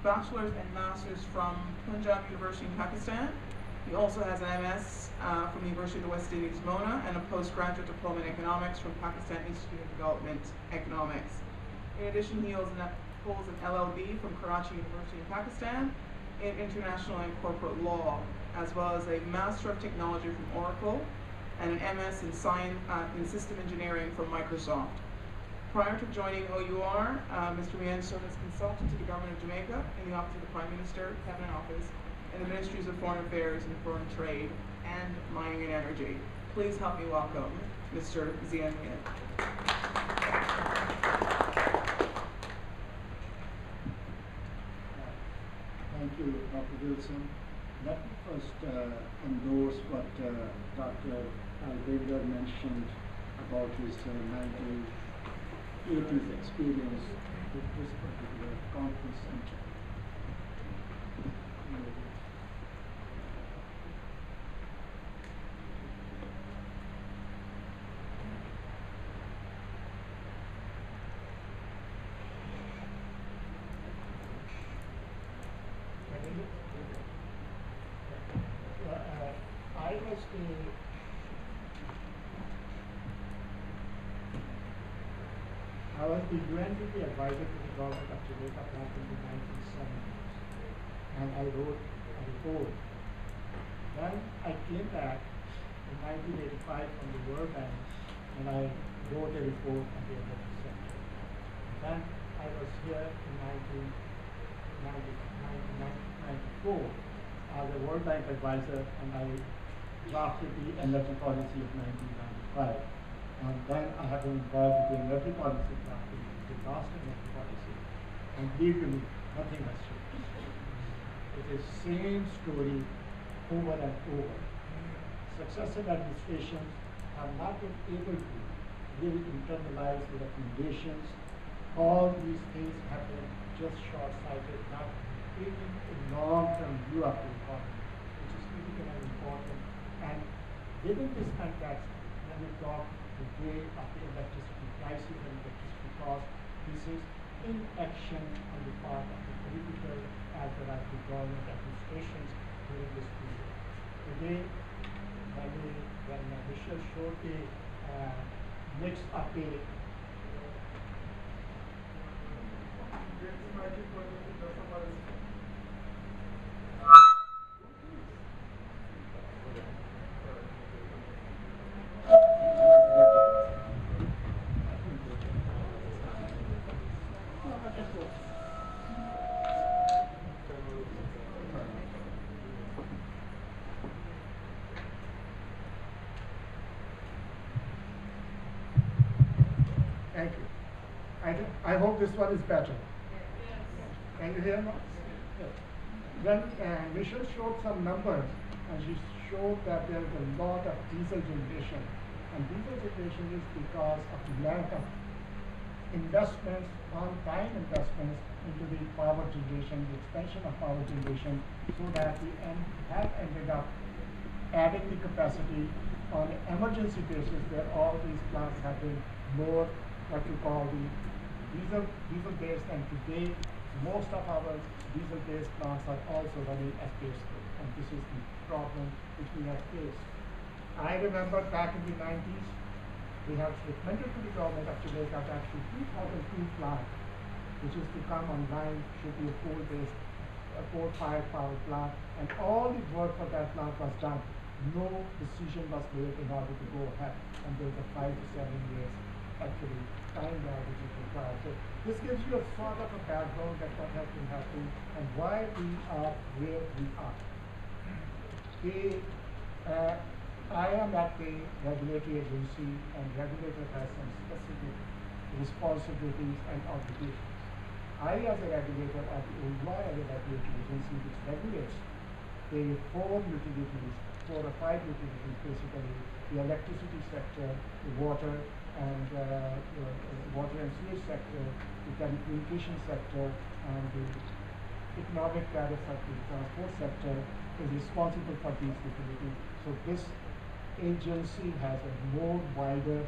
bachelor's and master's from Punjab University in Pakistan. He also has an MS from the University of the West Indies, Mona, and a postgraduate diploma in economics from Pakistan Institute of Development Economics. In addition, he holds an LLB from Karachi University in Pakistan in international and corporate law, as well as a Master of Technology from Oracle and an MS in science in system engineering from Microsoft. Prior to joining OUR, Mr. Mian served as consultant to the government of Jamaica in the Office of the Prime Minister, Cabinet Office, and the Ministries of Foreign Affairs and Foreign Trade, and Mining and Energy. Please help me welcome Mr. Zia Mian. Thank you, Dr. Wilson. Let me first endorse what Dr. Albinder mentioned about his 1980s experience with this particular conference center. I was the UNDP advisor to the government of Jamaica back in the 1970s, and I wrote a report. Then I came back in 1985 from the World Bank, and I wrote a report on the energy sector. Then I was here in 1994 as a World Bank advisor, and I drafted the energy policy of 1995. And then I have been involved with the energy policy drafting, the last energy policy. And believe me, nothing has changed. It is same story over and over. Successive administrations have not been able to really internalize the recommendations. All these things have been just short-sighted, not taking a long-term view of the economy, which is critical and important. And within this context, when we talk today of the electricity prices and electricity costs, this is inaction on the part of the political as well as the government administrations during this period. Today, when Michelle showed the mix of the Thank you. I hope this one is better. Can you hear me? Yes. Then Michelle showed some numbers, and she showed that there is a lot of diesel generation. And diesel generation is because of the lack of investments, on-time investments into the power generation, the expansion of power generation, so that we have ended up adding the capacity on an emergency basis where all these plants have been more what you call the diesel-based, and today most of our diesel-based plants are also running as base load, and this is the problem which we have faced. I remember back in the 90s, we have recommended to the government of Jamaica that actually 2002 plant, which is to come online, should be a coal-based, coal-fired power plant, and all the work for that plant was done. No decision was made in order to go ahead, and there's a 5 to 7 years actually time there which is required. So this gives you a sort of a background that what has been happening and why we are where we are. I am at the regulatory agency, and regulator has some specific responsibilities and obligations. I, as a regulator, at the OUR as a regulatory agency which regulates the 4 utilities, 4 or 5 utilities basically, the electricity sector, the water and sewage sector, the telecommunication sector, and the economic tariffs of the transport sector is responsible for these utilities. So this agency has a more wider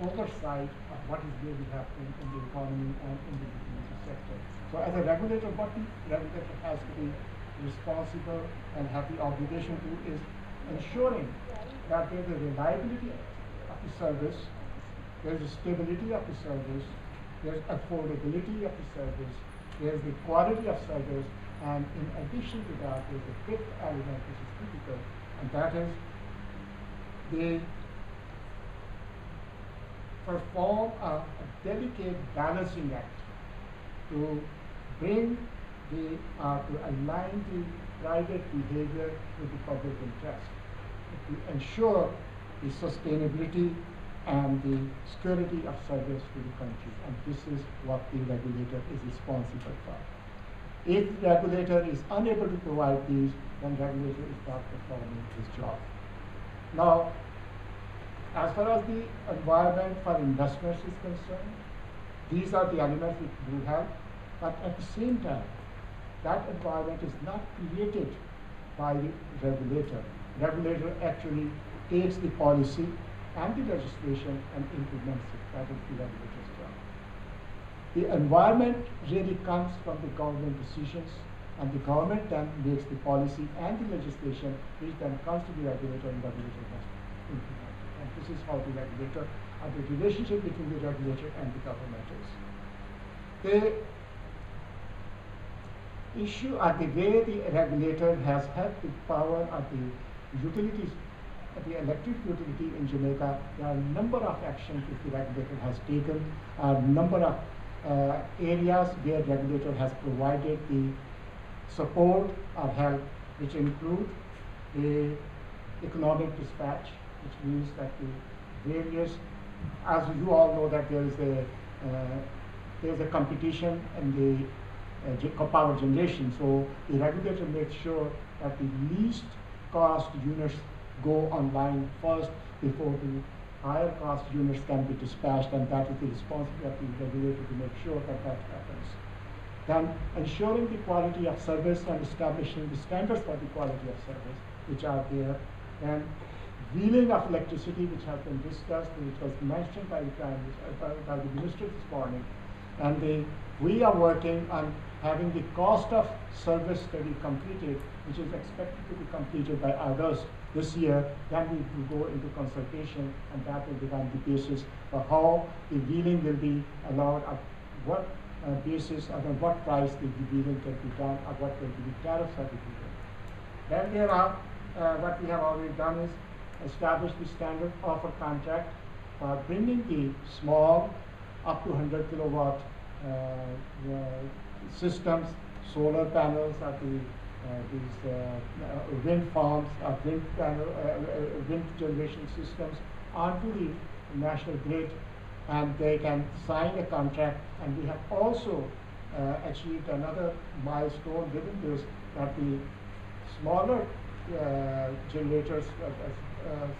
oversight of what is really happening in the economy and in the utility sector. So as a regulator, what the regulator has to be responsible and have the obligation to is ensuring that there is a reliability of the service, there is a stability of the service, there is affordability of the service, there is the quality of service, and in addition to that, there is a fifth element which is critical, and that is they perform a delicate balancing act to bring the, to align the private behavior with the public interest, to ensure the sustainability and the security of service to the country. And this is what the regulator is responsible for. If the regulator is unable to provide these, then regulator is not performing his job. Now, as far as the environment for investments is concerned, these are the elements which do have, but at the same time, that environment is not created by the regulator. Regulator actually takes the policy and the legislation and implements it. That is the regulator's job. The environment really comes from the government decisions, and the government then makes the policy and the legislation, which then comes to the regulator, and the regulator has to implement it. And this is how the regulator, and the relationship between the regulator and the government is. The issue or the way the regulator has had the power of the utilities, the electric utility in Jamaica, there are a number of actions which the regulator has taken, a number of areas where regulator has provided the support or help, which include the economic dispatch, which means that the various, as you all know, that there is a competition in the power generation. So the regulator makes sure that the least cost units go online first before the higher cost units can be dispatched, and that is the responsibility of the regulator to make sure that that happens. Then ensuring the quality of service and establishing the standards for the quality of service which are there. Then wheeling of electricity, which has been discussed, which was mentioned by the minister this morning. And we are working on having the cost of service study completed, which is expected to be completed by August this year. Then we will go into consultation, and that will become the basis for how the wheeling will be allowed, at what basis, and at what price the wheeling can be done, or what will be the tariffs of the wheeling. Then there are, what we have already done is establish the standard offer contract for bringing the small up to 100 kilowatt systems, solar panels, or these wind farms, or wind generation systems onto the national grid, and they can sign a contract. And we have also achieved another milestone within this, that the smaller generators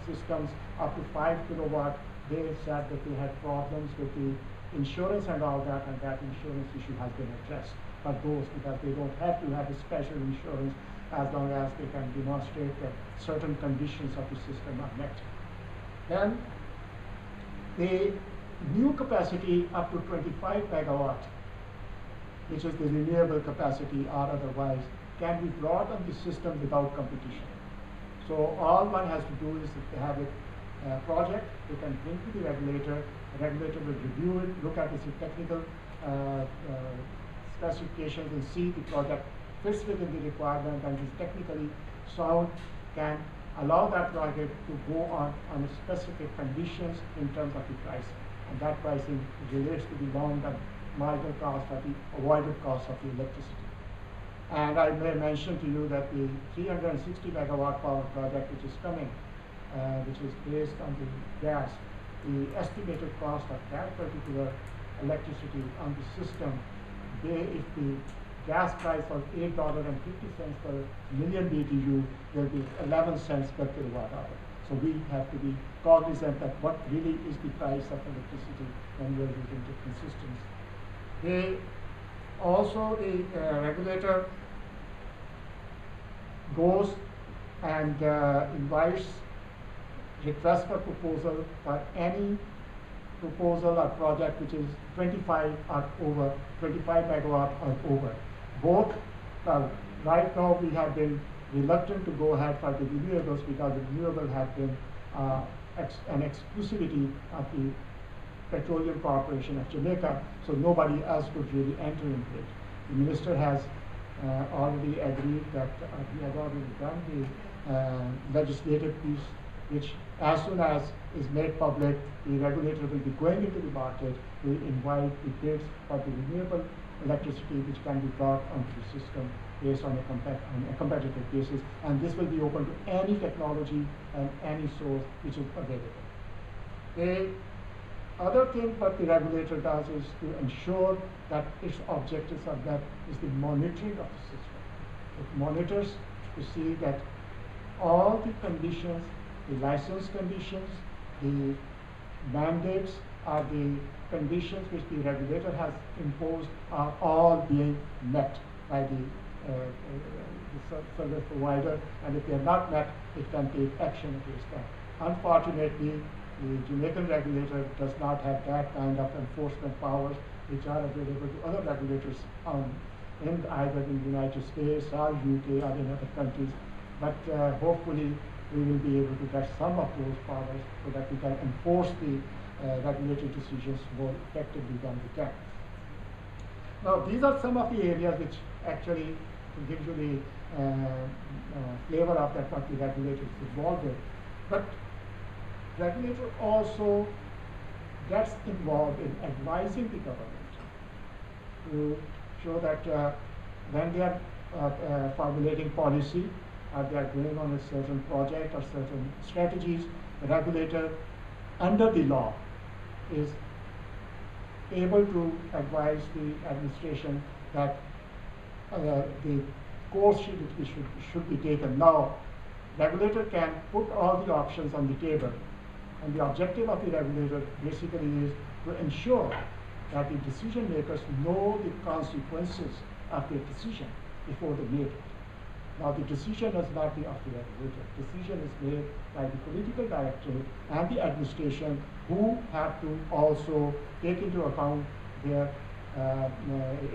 systems up to 5 kilowatt, they said that they had problems with the insurance and all that, and that insurance issue has been addressed for those, because they don't have to have a special insurance as long as they can demonstrate that certain conditions of the system are met. Then the new capacity up to 25 megawatt, which is the renewable capacity or otherwise, can be brought on the system without competition. So all one has to do is to have a project, they can bring to the regulator will review it, look at its technical specifications, and see the project fits within the requirement and is technically sound, can allow that project to go on specific conditions in terms of the pricing. And that pricing relates to the long and marginal cost or the avoided cost of the electricity. And I may mention to you that the 360 megawatt power project which is coming, which is based on the gas, the estimated cost of that particular electricity on the system, if the gas price was $8.50 per million BTU, there will be 11 cents per kilowatt hour. So we have to be cognizant that what really is the price of electricity when we are using different systems. Also, the regulator goes and invites request for proposal for any proposal or project which is 25 or over, 25 megawatt or over. Both, right now we have been reluctant to go ahead for the renewables because the renewable have been an exclusivity of the Petroleum Corporation of Jamaica, so nobody else could really enter into it. The minister has already agreed that we have already done the legislative piece, which as soon as is made public, the regulator will be going into the market to invite the bids for the renewable electricity which can be brought onto the system based on a competitive basis, and this will be open to any technology and any source which is available. The other thing what the regulator does is to ensure that its objectives are met is the monitoring of the system. It monitors to see that all the conditions, the license conditions, the mandates, are the conditions which the regulator has imposed are all being met by the service provider, and if they are not met, it can take action against them. Unfortunately, the Jamaican regulator does not have that kind of enforcement powers which are available to other regulators in either the United States or UK or in other countries. But hopefully we will be able to get some of those powers so that we can enforce the regulatory decisions more effectively than we can. Now, these are some of the areas which actually give you the flavor of that what the regulator is involved with. But regulator also gets involved in advising the government to show that when they are formulating policy, or they are going on a certain project or certain strategies, the regulator under the law is able to advise the administration that the course should be taken. Now, regulator can put all the options on the table, and the objective of the regulator basically is to ensure that the decision makers know the consequences of their decision before they make it. Now, the decision is not the of the regulator. Decision is made by the political directorate and the administration, who have to also take into account their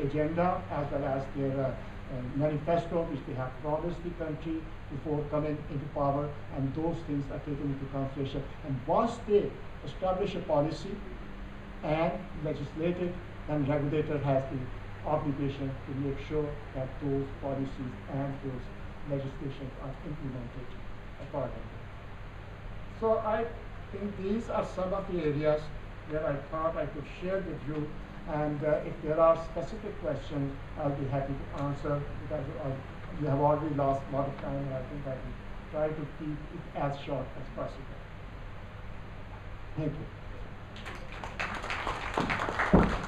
agenda as well as their manifesto which they have promised the country before coming into power, and those things are taken into consideration. And once they establish a policy and legislate it, then regulator has the obligation to make sure that those policies and those legislations are implemented accordingly. So I think these are some of the areas where I thought I could share with you, and if there are specific questions, I'll be happy to answer, because you have already lost a lot of time, and I think I will try to keep it as short as possible. Thank you.